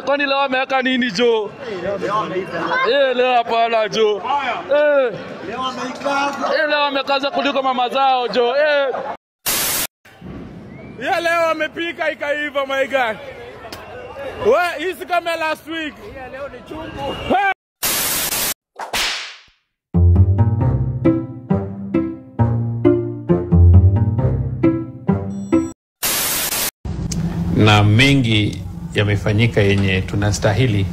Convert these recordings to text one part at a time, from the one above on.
kwani leo ameweka nini jo? Leo hapana jo. Leo amekaza kuliko mama zao jo. Leo amepika ikaiva my god. Hii kama last week. Leo ni chungu. Na mengi yamefanyika yenye tunastahili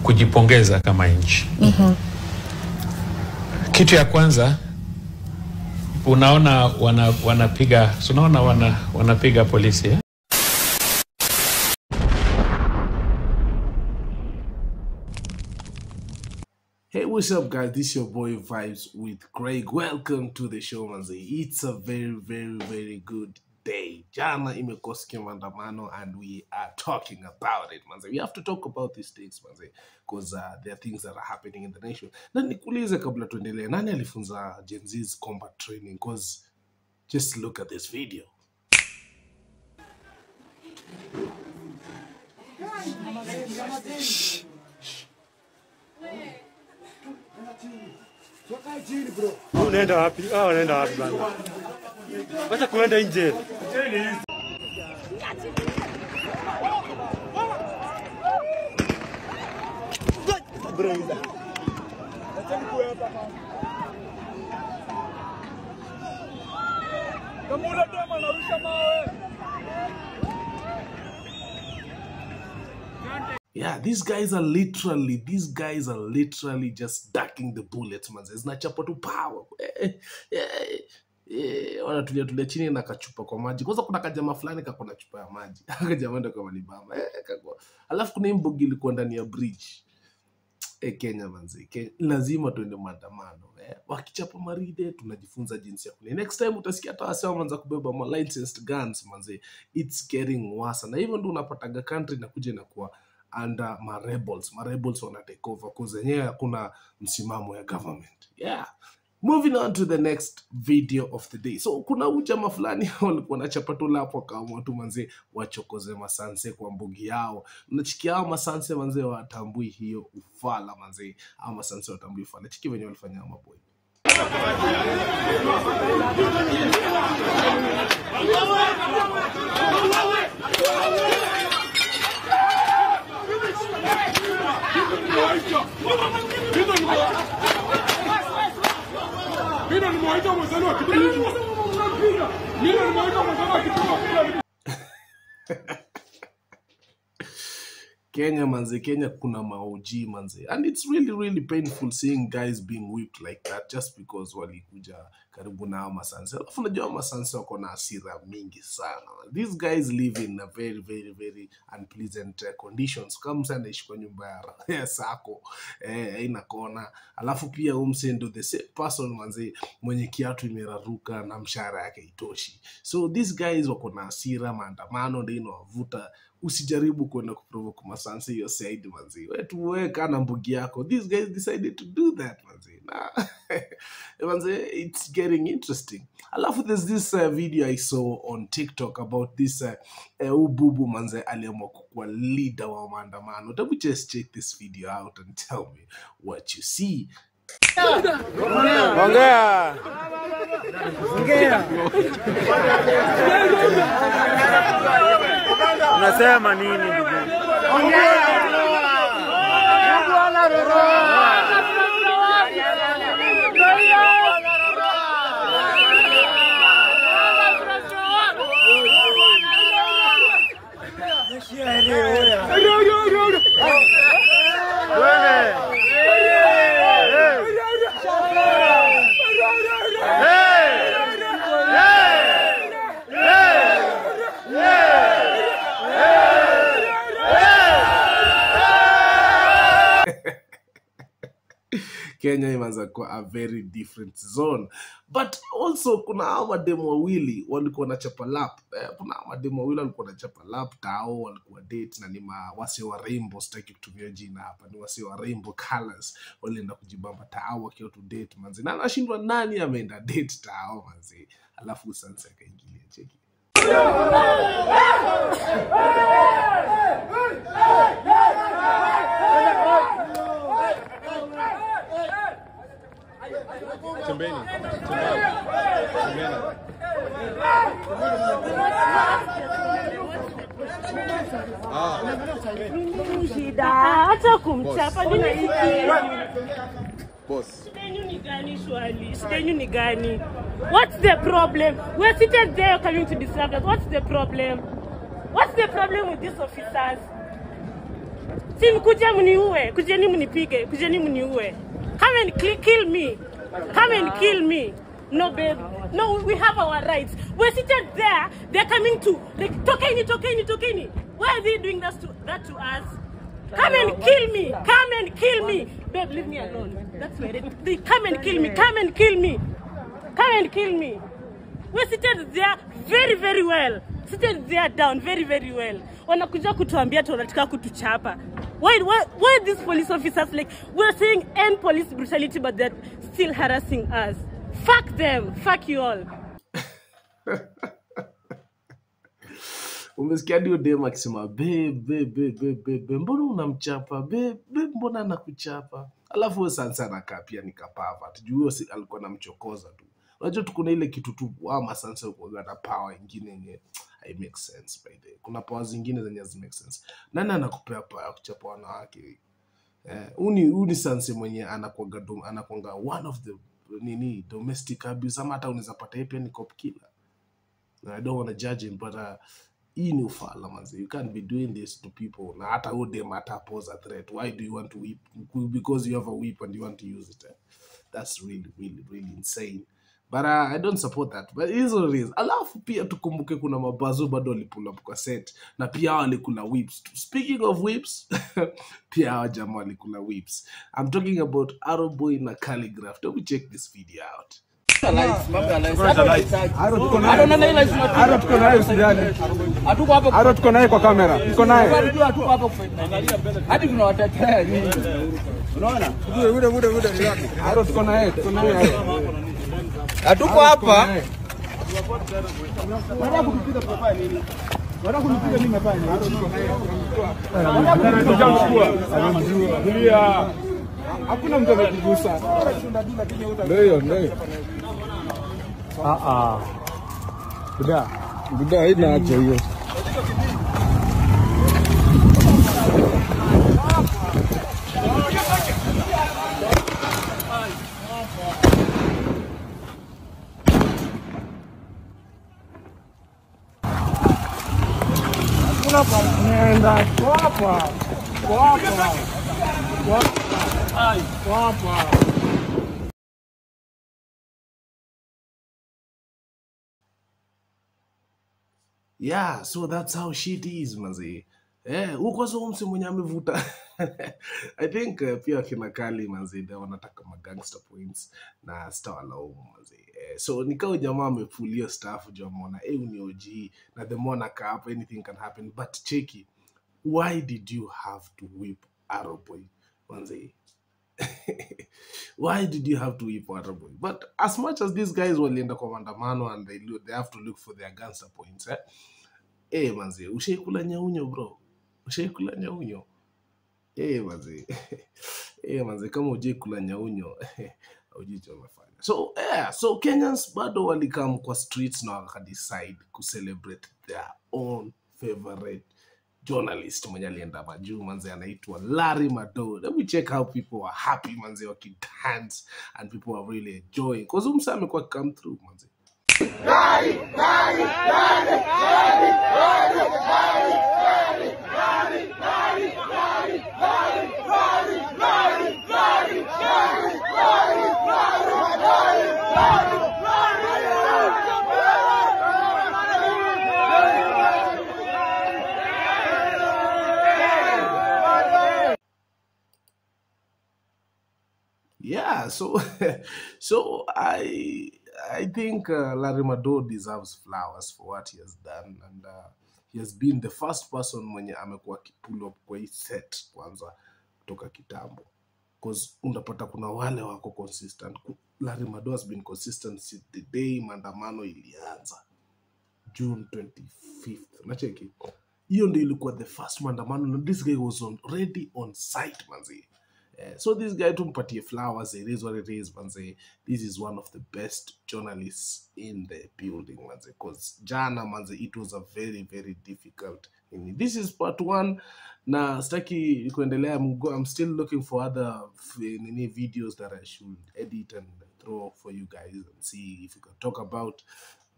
kujipongeza kama nchi. Kitu ya kwanza unaona wanapiga, unaona wanapiga polisi. Hey, what's up guys? This is your boy Vibes with Craig. Welcome to the show, manze. It's a very good day. Jana imekosikia maandamano and we are talking about it, manze. We have to talk about these things, manze, because there are things that are happening in the nation. Na nikuulize kabla tuendelee, nani alifunza Gen Z's combat training? Because just look at this video. Unaenda wapi? Unaenda wapi bwana? Wacha kuenda nje. Yeah, these guys are literally just ducking the bullets, man. Zinachapa tu power. Wanatulia chini na kachupa kwa maji. Kwanza kuna kajama fulani kakona chupa ya maji. Kajama ndo kama libamba. Alafu kuna imbogi ilikuwa ndani ya bridge. Kenya, manze. Kenya lazima tuende maandamano. Wakichapa maride tunajifunza jinsi ya kuni. Next time utasikia hata wase waanza kubeba ma licensed guns, manze. It's getting worse. Na hivyo ndio unapataga country na kuja na kuwa under ma rebels wana take over cause yenyewe kuna msimamo ya government. Yeah. Moving on to the next video of the day. So kuna ujama fulani walikuwa wanachapa tu lapo kama watu, manze, wachokoze masanse kwa mbugi yao. Unachikia hao masanse, manze, watambui hiyo ufala, manze. Hao masanse watambui ufala. Chiki venye walifanya hao maboy. Kenya, manze, Kenya kuna maoji, manze, and it's really painful seeing guys being whipped like that just because walikuja karibu na masanse. Alafu unajua masanse wako na hasira mingi sana. These guys live in a very unpleasant conditions. Kama msa anaishi kwa nyumba ya sako, haina kona. Alafu pia umsendo the same person, manze, mwenye kiatu imeraruka na mshahara yake itoshi. So these guys wako na hasira, maandamano ndio inawavuta. Usijaribu kwenda kuprovoke masanse hiyo side, manze. Wetu weka na mbugi yako. These guys decided to do that, manze. Manze, it's getting interesting. Alafu there's this video I saw on TikTok about this ububu, manze, aliamua kuwa leader wa maandamano. Let me just check this video out and tell me what you see. Ongea. Unasema nini ndugu? Ongea. Kenya imeanza kuwa a very different zone. But also kuna hao mademu wawili walikuwa wanachapa lap. Kuna mademu wawili walikuwa wanachapa lap tao, walikuwa date na ni wase wa Rainbow, sitaki kutumia jina hapa, ni wase wa Rainbow Colors walienda kujibamba tao wakiwa tu date, manzi. Na anashindwa nani ameenda date tao, manzi. Alafu Sansa akaingilia, cheki. Shida hata kumchapa nina hiki. Boss. Shida ni gani? What's the problem? We're seated there coming to disrupt us. What's the problem? What's the problem with these officers? Si mkuja mniue, kujeni mnipige, kujeni mniue. Come and kill me. Come and kill me. No, babe. No, we have our rights. We're seated there. They're coming to like tokeni. Why are they doing that to us? Come and kill me. Come and kill me. Babe, leave me alone. That's where they come and kill me. Come and kill me. Come and kill me. We're seated there very well. Seated there down very well. Wanakuja kutuambia tunataka kutuchapa. Why these police officers like we're saying end police brutality but they're still harassing us? Fuck them. Fuck you all. Umesikia ndio dem akisema babe mbona unamchapa babe mbona anakuchapa alafu wewe sana anakaa pia nikapava tujue alikuwa anamchokoza tu. Unajua tukuna ile kitu tu ama Sansa uko na power nyingine yenye I make sense by the way. Kuna power zingine zenye hazi make sense. Nani anakupea power kuchapa wanawake? Uni Sansa mwenye anakuanga one of the domestic abuse ama hata unaweza pata yeye pia ni cop killer. I don't want to judge him but hii ni ufala manzi. You can't be doing this to people. Na hata huo dem hata pose a threat. Why do you want to whip? Because you have a whip and you want to use it. That's really insane. But I don't support that. But it is what it is. Alafu pia tukumbuke kuna mabazo bado walipula kwa set. Na pia walikula whips. Speaking of whips, pia hawa jamaa walikula whips. I'm talking about Arrow Boy na Calligraph. Let me check this video out. Aro tuko naye kwa kamera. Tuko naye. Hadi kuna watetea nini? Unaona? Bude. Aro tuko naye. Hatuko hapa. Wanataka kutupiga kwa nini? Wanataka kunipiga mimi mfanye. Aro tuko naye. Ndio. Hakuna mtu amekugusa. Ndio. Buda haina haja hiyo. Kuna nenda hapa. Yeah, so that's how shit is, manzi. Huko so mse mwenye amevuta. I think pia kina Kali manzi ndio wanataka gangster points na sitawalaumu manzi. So nikao jamaa amefulia staff jamaa ni OG na the more naka up anything can happen but cheki. Why did you have to whip Arrow Boy manzi? Why did you have to whip Arrow Boy? But as much as these guys walienda kwa maandamano and they have to look for their gangster points, manzi, ushaikula nyaunyo bro. Ushaikula nyaunyo. Manzi. Manzi kama hujaikula nyaunyo, hujui cha umefanya. So Kenyans bado walikam kwa streets na wakadecide ku celebrate their own favorite journalist mwenye alienda majuu manzi anaitwa Larry Madowo. Let me check how people are happy manzi wakidance and people are really enjoying because umsa amekuwa come through manzi. Yeah, so I think Larry Madowo deserves flowers for what he has done and he has been the first person mwenye amekuwa pull up kwa hii set kwanza kutoka kitambo. Because unapata kuna wale wako consistent. Larry Madowo has been consistent since the day maandamano ilianza. June 25th. Nacheki. hiyo ndio ilikuwa the first maandamano, na this guy was already on site manzi. So this guy tumpatie flowers, it is what it is manzi. This is one of the best journalists in the building manzi, because jana manzi it was a very very difficult. This is part 1 na staki kuendelea. I'm still looking for other videos that I should edit and throw for you guys and see if we can talk about.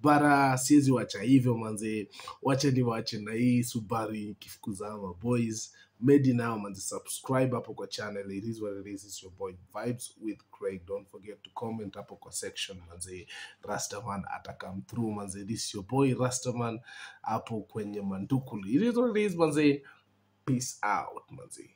Bara siezi wacha hivyo manze, wacha ni wache na hii Subaru kifukuzama boys. Made now manze, subscribe hapo kwa channel. It is what it is. It's your boy Vibes with Craig. Don't forget to comment hapo kwa section manze. Rastaman ata come through manze. This is your boy Rastaman hapo kwenye Mandukulu. It is what it is manze. Peace out manze.